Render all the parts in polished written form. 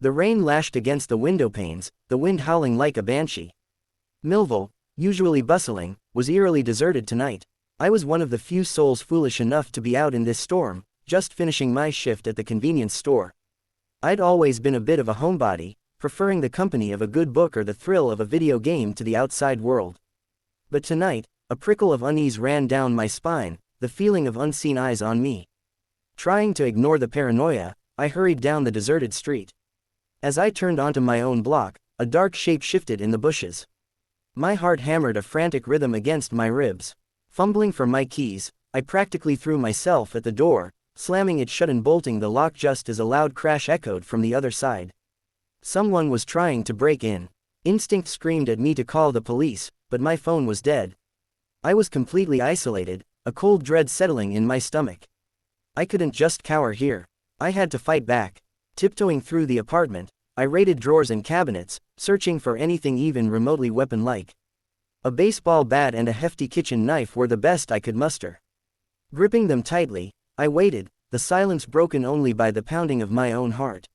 The rain lashed against the window panes, the wind howling like a banshee. Millville, usually bustling, was eerily deserted tonight. I was one of the few souls foolish enough to be out in this storm, just finishing my shift at the convenience store. I'd always been a bit of a homebody, preferring the company of a good book or the thrill of a video game to the outside world. But tonight, a prickle of unease ran down my spine, the feeling of unseen eyes on me. Trying to ignore the paranoia, I hurried down the deserted street. As I turned onto my own block, a dark shape shifted in the bushes. My heart hammered a frantic rhythm against my ribs. Fumbling for my keys, I practically threw myself at the door, slamming it shut and bolting the lock just as a loud crash echoed from the other side. Someone was trying to break in. Instinct screamed at me to call the police, but my phone was dead. I was completely isolated, a cold dread settling in my stomach. I couldn't just cower here. I had to fight back. Tiptoeing through the apartment, I raided drawers and cabinets, searching for anything even remotely weapon-like. A baseball bat and a hefty kitchen knife were the best I could muster. Gripping them tightly, I waited, the silence broken only by the pounding of my own heart.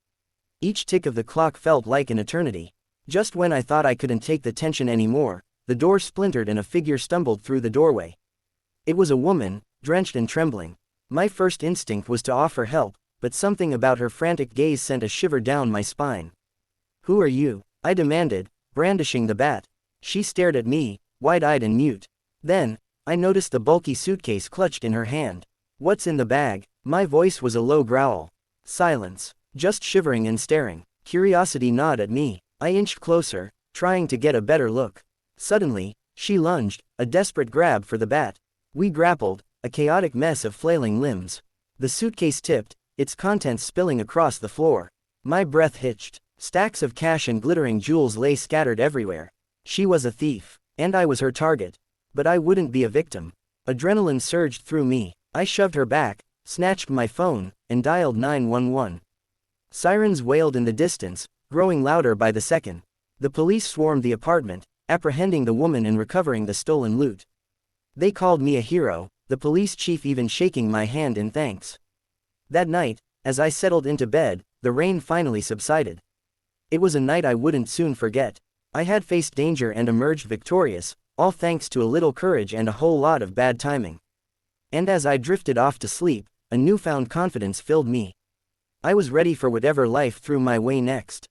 Each tick of the clock felt like an eternity. Just when I thought I couldn't take the tension anymore, the door splintered and a figure stumbled through the doorway. It was a woman, drenched and trembling. My first instinct was to offer help, but something about her frantic gaze sent a shiver down my spine. "Who are you?" I demanded, brandishing the bat. She stared at me, wide-eyed and mute. Then, I noticed the bulky suitcase clutched in her hand. "What's in the bag?" My voice was a low growl. Silence. Just shivering and staring. Curiosity gnawed at me. I inched closer, trying to get a better look. Suddenly, she lunged, a desperate grab for the bat. We grappled, a chaotic mess of flailing limbs. The suitcase tipped, its contents spilling across the floor. My breath hitched. Stacks of cash and glittering jewels lay scattered everywhere. She was a thief, and I was her target. But I wouldn't be a victim. Adrenaline surged through me. I shoved her back, snatched my phone, and dialed 911. Sirens wailed in the distance, growing louder by the second. The police swarmed the apartment, apprehending the woman and recovering the stolen loot. They called me a hero, the police chief even shaking my hand in thanks. That night, as I settled into bed, the rain finally subsided. It was a night I wouldn't soon forget. I had faced danger and emerged victorious, all thanks to a little courage and a whole lot of bad timing. And as I drifted off to sleep, a newfound confidence filled me. I was ready for whatever life threw my way next.